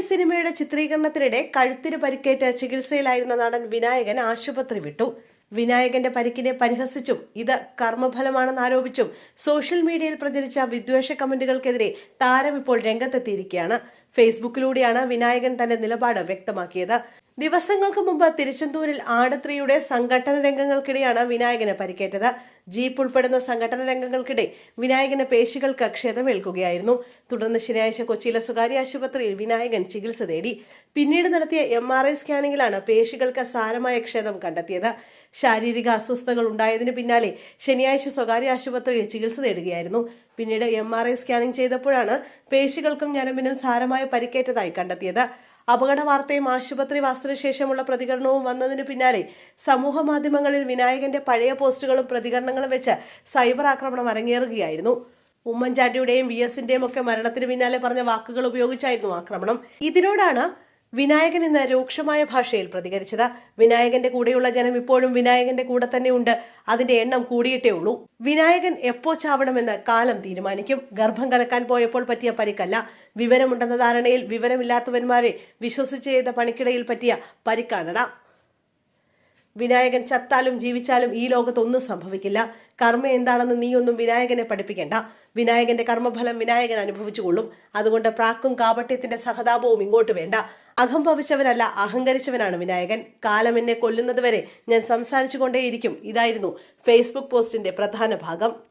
സിനിമയുടെ ചിത്രീകരണത്തിനിടെ കഴുത്തിന് പരിക്കേറ്റ് ചികിത്സയിലായിരുന്ന നടൻ വിനായകൻ ആശുപത്രി വിട്ടു. വിനായകന്റെ പരിക്കിനെ പരിഹസിച്ചും ഇത് കർമ്മഫലമാണെന്ന് ആരോപിച്ചും സോഷ്യൽ മീഡിയയിൽ പ്രചരിച്ച വിദ്വേഷ കമന്റുകൾക്കെതിരെ താരം ഇപ്പോൾ രംഗത്തെത്തിയിരിക്കുകയാണ്. ഫേസ്ബുക്കിലൂടെയാണ് വിനായകൻ തന്റെ നിലപാട് വ്യക്തമാക്കിയത്. ദിവസങ്ങൾക്ക് മുമ്പ് തിരുച്ചെന്തൂരിൽ ആടത്രിയുടെ സംഘട്ടന രംഗങ്ങൾക്കിടെയാണ് വിനായകന് പരിക്കേറ്റത്. ജീപ്പ് ഉൾപ്പെടുന്ന സംഘട്ടന രംഗങ്ങൾക്കിടെ വിനായകന് പേശികൾക്ക് ക്ഷതമേൽക്കുകയായിരുന്നു. തുടർന്ന് ശനിയാഴ്ച കൊച്ചിയിലെ സ്വകാര്യ ആശുപത്രിയിൽ വിനായകൻ ചികിത്സ തേടി. പിന്നീട് നടത്തിയ MRI സ്കാനിങ്ങിലാണ് പേശികൾക്ക് സാരമായ ക്ഷതം കണ്ടെത്തിയത്. ശാരീരിക അസ്വസ്ഥതകൾ ഉണ്ടായതിനു പിന്നാലെ ശനിയാഴ്ച സ്വകാര്യ ആശുപത്രിയിൽ ചികിത്സ തേടുകയായിരുന്നു. പിന്നീട് MRI സ്കാനിംഗ് ചെയ്തപ്പോഴാണ് പേശികൾക്കും ഞരമ്പിനും സാരമായ പരിക്കേറ്റതായി കണ്ടെത്തിയത്. അപകട വാർത്തയും ആശുപത്രി വാസത്തിനു ശേഷമുള്ള പ്രതികരണവും വന്നതിന് പിന്നാലെ സമൂഹ മാധ്യമങ്ങളിൽ വിനായകന്റെ പഴയ പോസ്റ്റുകളും പ്രതികരണങ്ങളും വെച്ച് സൈബർ ആക്രമണം അരങ്ങേറുകയായിരുന്നു. ഉമ്മൻചാണ്ടിയുടെയും VSന്റെയും ഒക്കെ മരണത്തിന് പിന്നാലെ പറഞ്ഞ വാക്കുകൾ ഉപയോഗിച്ചായിരുന്നു ആക്രമണം. ഇതിനോടാണ് വിനായകൻ ഇന്ന് രൂക്ഷമായ ഭാഷയിൽ പ്രതികരിച്ചത്. വിനായകന്റെ കൂടെയുള്ള ജനം ഇപ്പോഴും വിനായകന്റെ കൂടെ തന്നെ ഉണ്ട്. അതിന്റെ എണ്ണം കൂടിയിട്ടേ ഉള്ളൂ. വിനായകൻ എപ്പോ ചാവണമെന്ന് കാലം തീരുമാനിക്കും. ഗർഭം കലക്കാൻ പോയപ്പോൾ പറ്റിയ പരിക്കല്ല. വിവരമുണ്ടെന്ന ധാരണയിൽ വിവരമില്ലാത്തവന്മാരെ വിശ്വസിച്ച് ചെയ്ത പണിക്കിടയിൽ പറ്റിയ പരിക്കാണട. വിനായകൻ ചത്താലും ജീവിച്ചാലും ഈ ലോകത്തൊന്നും സംഭവിക്കില്ല. കർമ്മ എന്താണെന്ന് നീയൊന്നും വിനായകനെ പഠിപ്പിക്കേണ്ട. വിനായകന്റെ കർമ്മഫലം വിനായകൻ അനുഭവിച്ചുകൊള്ളും. അതുകൊണ്ട് പ്രാക്കും കാപട്യത്തിന്റെ സഹതാപവും ഇങ്ങോട്ട് വേണ്ട. അഹംഭവിച്ചവനല്ല, അഹങ്കരിച്ചവനാണ് വിനായകൻ. കാലം എന്നെ കൊല്ലുന്നത് വരെ ഞാൻ സംസാരിച്ചു കൊണ്ടേയിരിക്കും. ഇതായിരുന്നു ഫേസ്ബുക്ക് പോസ്റ്റിന്റെ പ്രധാന ഭാഗം.